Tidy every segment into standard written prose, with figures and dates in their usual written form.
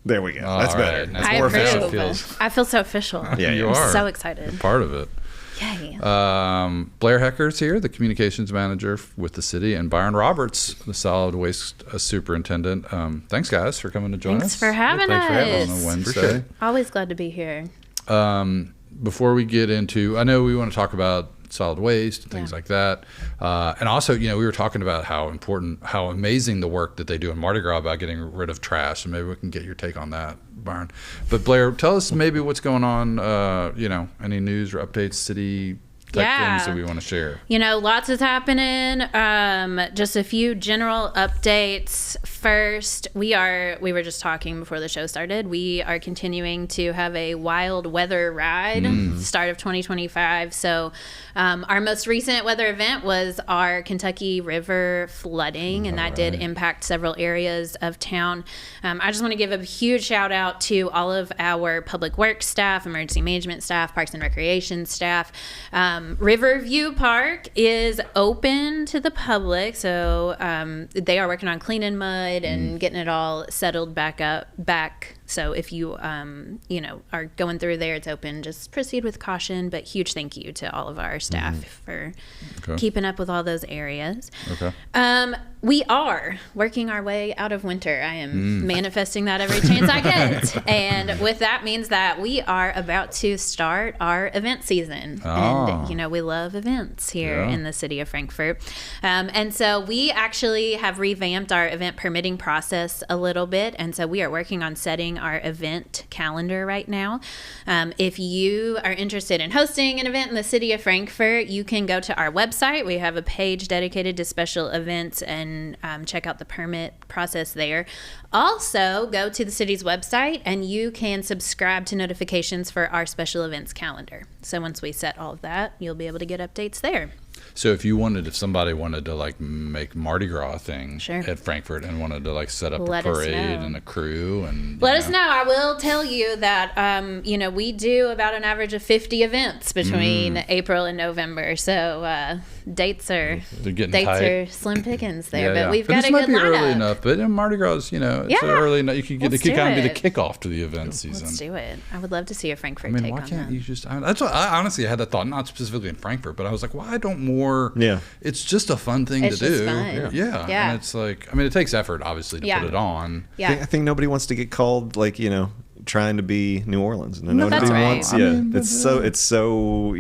There we go. All That's right. better. That's That's I more approve. official. I feel so official. Yeah, you I'm are. so excited. Part of it. Yay. Blair Hecker's here, the communications manager with the city, and Byron Roberts, the solid waste superintendent. Thanks, guys, for coming to join Thanks us. for having thanks for having us. On a Wednesday. For sure. Always glad to be here. Before we get into, I know we want to talk about solid waste and things like that. And also, we were talking about how important, how amazing the work that they do in Mardi Gras about getting rid of trash. And maybe we can get your take on that, Byron. But Blair, tell us maybe what's going on, any news or updates, city things that we want to share. Lots is happening. Just a few general updates. First, we were just talking before the show started. We are continuing to have a wild weather ride, start of 2025. So our most recent weather event was our Kentucky River flooding, and that did impact several areas of town. I just want to give a huge shout out to all of our public works staff, emergency management staff, parks and recreation staff. Riverview Park is open to the public, so they are working on cleaning mud and getting it all settled back. So if you are going through there, it's open. Just proceed with caution. But huge thank you to all of our staff for keeping up with all those areas. Okay. We are working our way out of winter. I am manifesting that every chance I get. And with that means that we are about to start our event season. And, we love events here in the city of Frankfort. And so we actually have revamped our event permitting process a little bit. And so we are working on setting our event calendar right now. If you are interested in hosting an event in the city of Frankfort, you can go to our website. We have a page dedicated to special events and check out the permit process there. Also, go to the city's website and you can subscribe to notifications for our special events calendar. So once we set all of that, you'll be able to get updates there. So if somebody wanted to make Mardi Gras thing at Frankfurt and wanted to set up a parade and a crew and let us know. I will tell you that we do about an average of 50 events between April and November. So dates are slim pickings there, but we've got a good lineup. This might be early enough, but Mardi Gras, it's early enough. You can get it kind of be the kickoff to the event season. Let's do it. I would love to see a Frankfurt take on that. Why can't you just? That's what I honestly had that thought, not specifically in Frankfurt, but I was like, why don't more? Yeah, it's just a fun thing to do. Fun. Yeah, and it's it takes effort obviously to put it on. Yeah, I think nobody wants to get called trying to be New Orleans. No, that's right. It's so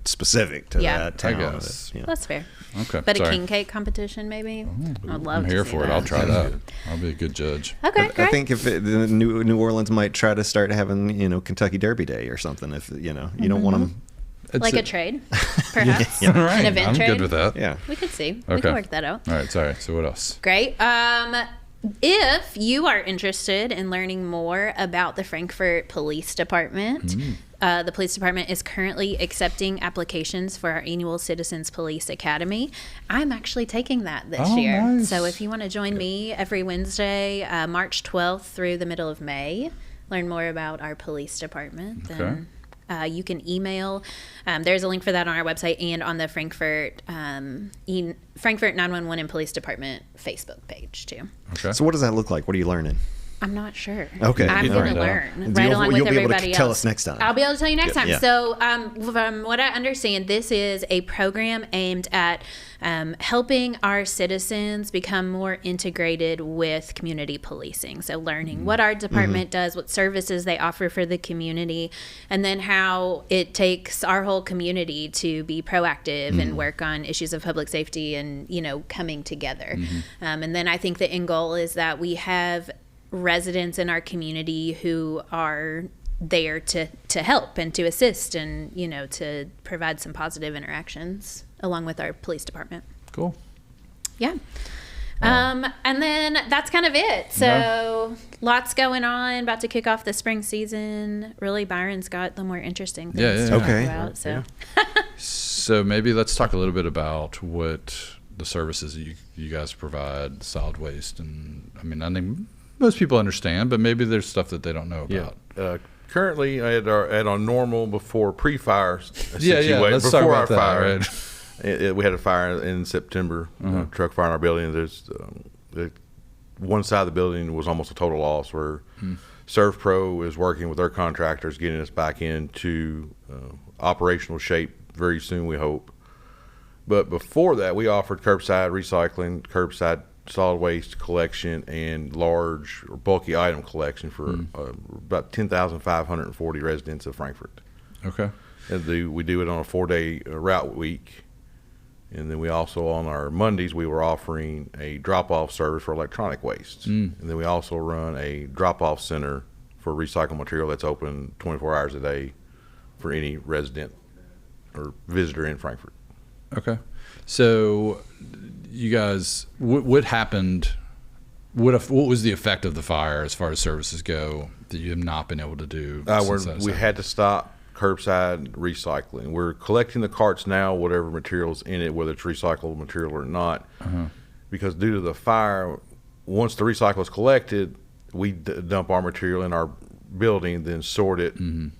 specific to that town. I guess. That's fair. Okay, but a king cake competition maybe. I'd love. I'm here for it. I'll try that. I'll be a good judge. Okay, great. I think if the New Orleans might try to start having Kentucky Derby Day or something. If you don't want them. Like a trade, perhaps. All right. An event I'm trade. good with that. Yeah. We could see. Okay. We can work that out. All right. Sorry. So what else? Great. If you are interested in learning more about the Frankfort Police Department, the police department is currently accepting applications for our annual Citizens Police Academy. I'm actually taking that this year. Nice. So if you want to join me every Wednesday, March 12th through the middle of May, learn more about our police department, then you can email. There's a link for that on our website and on the Frankfort 911 and Police Department Facebook page too. Okay. So what does that look like? What are you learning? I'm not sure. Okay. I'm going to learn right along with you'll be able everybody to else. tell us next time. I'll be able to tell you next time. Yeah. So from what I understand, this is a program aimed at helping our citizens become more integrated with community policing. So learning what our department does, what services they offer for the community, and then how it takes our whole community to be proactive and work on issues of public safety and, coming together. And then I think the end goal is that we have residents in our community who are there to help and to assist and to provide some positive interactions along with our police department. Cool. Yeah. And then that's kind of it. So lots going on, about to kick off the spring season. Really, Byron's got the more interesting things to talk about. So. So maybe let's talk a little bit about what the services you guys provide, solid waste, and I think most people understand, but maybe there's stuff that they don't know about. Yeah. Currently, at our normal pre-fire situation, let's talk about that, fire. Right? We had a fire in September, truck fire in our building. There's one side of the building was almost a total loss. We're ServPro is working with their contractors, getting us back into operational shape very soon, we hope. But before that, we offered curbside recycling, curbside solid waste collection, and large or bulky item collection for about 10,540 residents of Frankfort. Okay. And we do it on a 4-day route week. And then we also, on our Mondays, we were offering a drop-off service for electronic waste. And then we also run a drop-off center for recycled material that's open 24 hours a day for any resident or visitor in Frankfort. Okay. So you guys, what happened? What was the effect of the fire as far as services go that you have not been able to do? We had to stop curbside recycling. We're collecting the carts now, whatever material's in it, whether it's recyclable material or not, because due to the fire, once the recycle is collected, we dump our material in our building, then sort it, then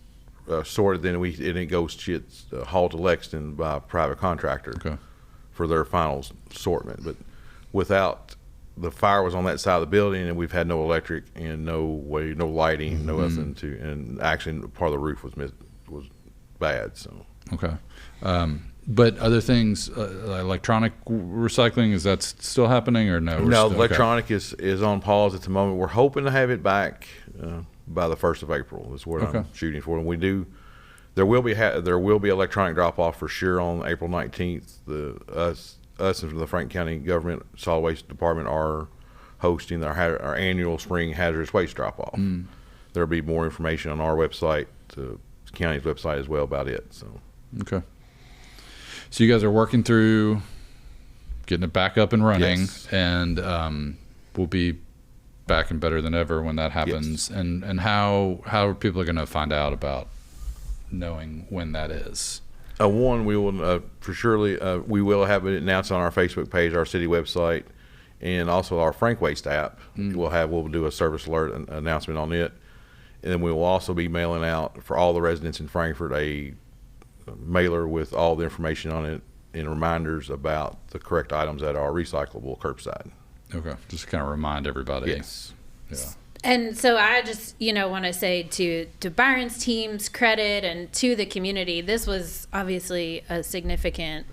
it gets hauled to Lexington by a private contractor for their final assortment. But without the fire was on that side of the building, and we've had no electric and no lighting, no nothing and actually part of the roof was bad. So but other things, electronic recycling, is that still happening or no? No, electronic is on pause at the moment. We're hoping to have it back by the 1st of April. That's what I'm shooting for. And we do. There will be electronic drop off for sure on April 19th. Us and the Franklin County Government Solid Waste Department are hosting our annual spring hazardous waste drop off. There'll be more information on our website, the county's website as well about it. So you guys are working through getting it back up and running, and we'll be back and better than ever when that happens. And how are people going to find out about knowing when that is? We will for surely we will have it announced on our Facebook page, our city website, and also our Frank Waste app. We'll do a service alert announcement on it, and then we will also be mailing out for all the residents in Frankfort a mailer with all the information on it and reminders about the correct items that are recyclable curbside. Okay, just kind of remind everybody. Yes. Yeah. And so I just, want to say to Byron's team's credit and to the community, this was obviously a significant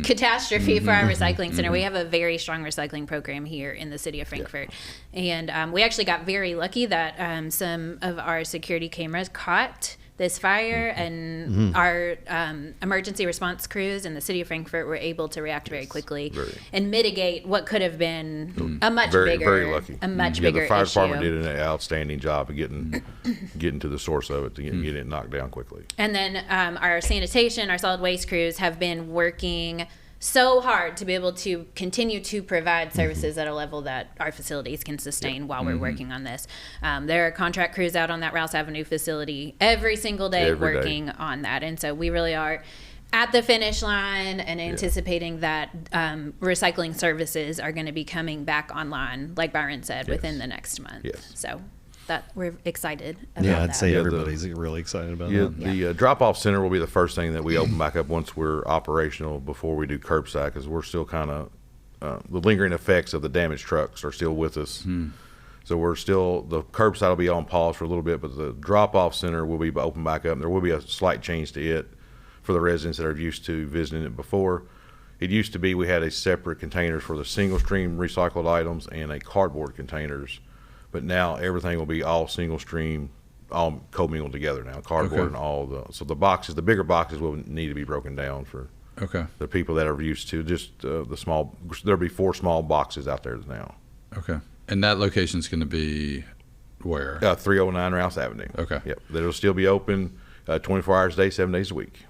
catastrophe for our recycling center. We have a very strong recycling program here in the city of Frankfort. And we actually got very lucky that some of our security cameras caught this fire, and our emergency response crews in the city of Frankfort were able to react very quickly and mitigate what could have been a much bigger The fire issue. department did an outstanding job of getting to the source of it to get it knocked down quickly. And then our sanitation, our solid waste crews have been working so hard to be able to continue to provide services at a level that our facilities can sustain while we're working on this. There are contract crews out on that Rouse Avenue facility every single day working on that. And so we really are at the finish line and anticipating that recycling services are going to be coming back online, like Byron said, within the next month. So that we're excited about that. I'd say everybody's really excited about that. The drop-off center will be the first thing that we open back up once we're operational before we do curbside, because we're still kind of the lingering effects of the damaged trucks are still with us. So the curbside will be on pause for a little bit, but the drop-off center will be open back up. And there will be a slight change to it for the residents that are used to visiting it before. It used to be we had a separate containers for the single-stream recycled items and a cardboard containers. But now everything will be all single stream, all commingled together now, cardboard and all the bigger boxes will need to be broken down for the people that are used to just the small. There'll be 4 small boxes out there now. Okay, and that location's going to be where? 309 Rouse Avenue. Okay. Yep. It'll still be open 24 hours a day, 7 days a week.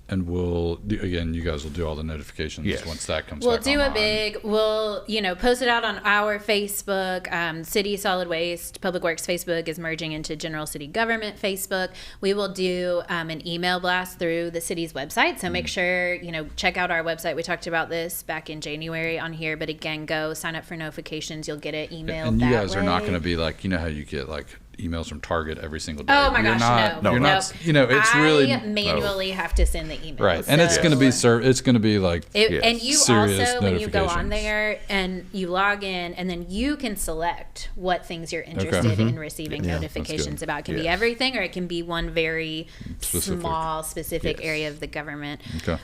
And you guys will do all the notifications once that comes We'll back do online. We'll post it out on our Facebook. City Solid Waste, Public Works Facebook is merging into General City Government Facebook. We will do an email blast through the city's website. So make sure, check out our website. We talked about this back in January on here, but again, go sign up for notifications. You'll get it emailed And you guys that are not way. going to be like, how you get like emails from Target every single day. Oh my You're gosh, not, no. You're not, you know, it's I really manually have to send the email. right. And it's going to be it's going to be like and you serious also, when you go on notifications. there and you log in, and then you can select what things you're interested in receiving Yeah, notifications good. about. It can be Yes. everything, or it can be one very Specific. small, specific Yes. area of the government. Okay.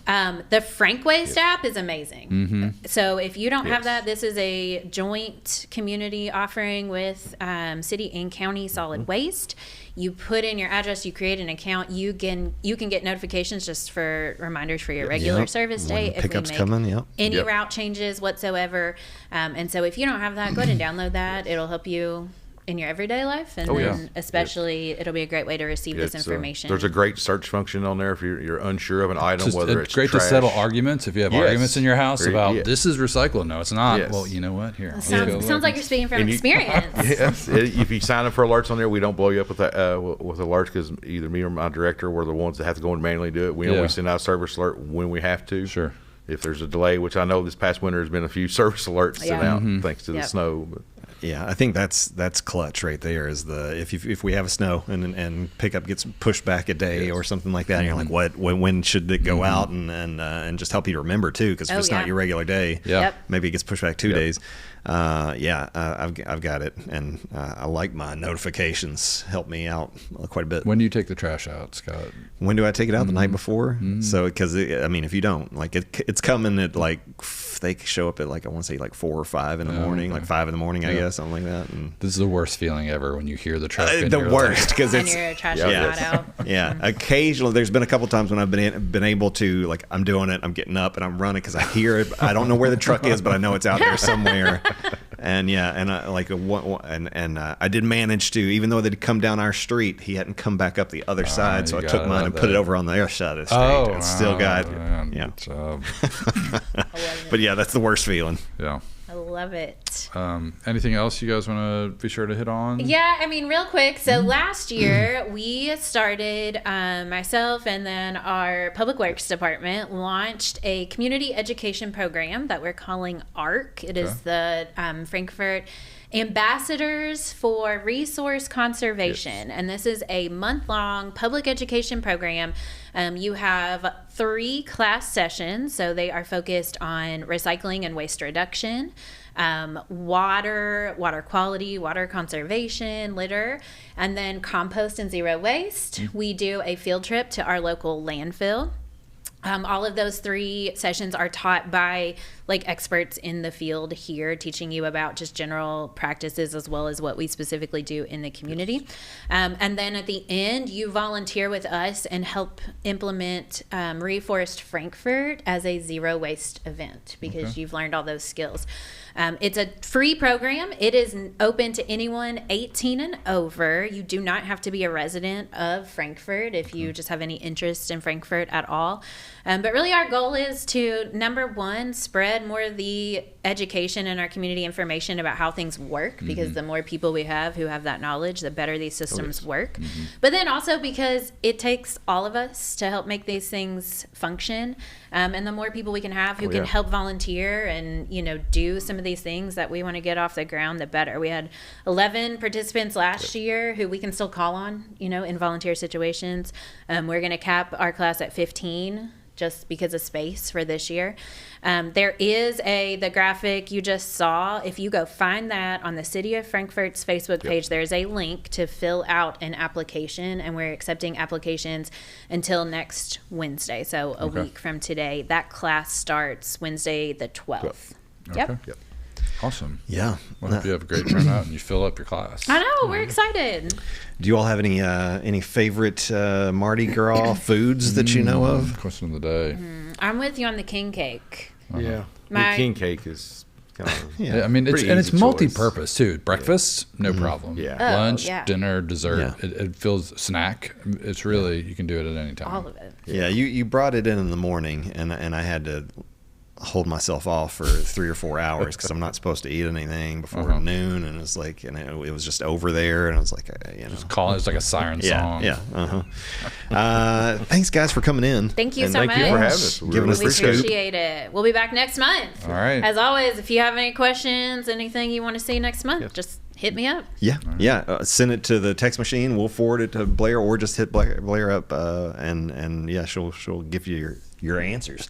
The Frank Waste app is amazing. So if you don't have Yes. that, this is a joint community offering with city and county solid waste. You put in your address, you create an account, you can get notifications just for reminders for your regular Yep. service When day if we pickup's make coming, yep. any Yep. route changes whatsoever. And so if you don't have that, go ahead and download that. It'll help you in your everyday life, and Oh, then yeah. especially it'll be a great way to receive this information. There's a great search function on there if you're unsure of an item, Just, whether it's it's great trash. to settle arguments. If you have Yes. arguments in your house Or- about yeah. this is recyclable, no, it's not. Yes. Well, you know what? Here, Sounds like you're speaking from And you- experience. Yes. If you sign up for alerts on there, we don't blow you up with alerts because either me or my director were the ones that have to go and manually do it. We only send out a service alert when we have to. Sure. If there's a delay, which I know this past winter has been a few service alerts sent Yeah. out thanks to the Yep. snow. But Yeah, I think that's clutch right there. Is if we have a snow and pickup gets pushed back a day or something like that, and you're like, when should it go out, and just help you to remember too, because if Oh, it's yeah. not your regular day, Yeah. Yep. maybe it gets pushed back 2 days. I've got it, and I like my notifications. Help me out quite a bit. When do you take the trash out, Scott? When do I take it out? The night before? So, because I mean, if you don't, like, it's coming at like they show up at like, I want to say like 4 or 5 in the morning, okay. like 5 in the morning, I guess, something like that. And This is the worst feeling ever when you hear the truck. and the you're worst, because And it's your trash is Yeah. not out. yeah. Occasionally, there's been a couple times when I've been able to, like, I'm doing it, I'm getting up and I'm running because I hear it. I don't know where the truck is, but I know it's out there somewhere. And I did manage to, even though they'd come down our street, he hadn't come back up the other side, so you I took gotta mine have and put it that. over on the other side of the street. Oh, and still got, man, yeah. good job. But yeah, that's the worst feeling. Yeah. I love it. Anything else you guys want to be sure to hit on? Yeah, I mean, real quick. So last year we started, myself and then our public works department launched a community education program that we're calling ARC. It is the Frankfurt Ambassadors for Resource Conservation. And this is a month-long public education program. You have 3 class sessions, so they are focused on recycling and waste reduction, water quality, water conservation, litter, and then compost and zero waste. We do a field trip to our local landfill. All of those 3 sessions are taught by like experts in the field here, teaching you about just general practices as well as what we specifically do in the community. And then at the end, you volunteer with us and help implement Reforest Frankfurt as a zero waste event because you've learned all those skills. It's a free program. It is open to anyone 18 and over. You do not have to be a resident of Frankfurt if you just have any interest in Frankfurt at all. But really our goal is to, number one, spread more of the education in our community information about how things work, because the more people we have who have that knowledge, the better these systems work. But then also because it takes all of us to help make these things function. And the more people we can have who can help volunteer and, do some of these things that we want to get off the ground, the better. We had 11 participants last year who we can still call on, in volunteer situations. We're going to cap our class at 15 just because of space for this year. There is the graphic you just saw. If you go find that on the City of Frankfurt's Facebook page, there's a link to fill out an application, and we're accepting applications until next Wednesday. So a week from today. That class starts Wednesday the 12th. Yep. Okay. Awesome. Yeah. Well, I hope you have a great turnout and you fill up your class. I know, we're excited. Do you all have any favorite Mardi Gras foods that you know of? Question of the day. I'm with you on the king cake. Yeah, My- the king cake is kind of Yeah, I mean, it's Pretty and it's easy choice. multi-purpose too. Breakfast, no problem. Yeah. Oh, Lunch, yeah. dinner, dessert. Yeah. It feels snack. It's really you can do it at any time. All of it. Yeah, you brought it in the morning, and I had to hold myself off for 3 or 4 hours because I'm not supposed to eat anything before noon, and it's like, and it was just over there, and I was like, Call it. It's like a siren song. Thanks guys for coming in. Thank you And so thank you for much. having us. We Giving really us We the scoop. appreciate it. We'll be back next month. All right. As always, if you have any questions, anything you want to see next month, just hit me up. Yeah. Send it to the text machine. We'll forward it to Blair, or just hit Blair up, and yeah, she'll give you your answers.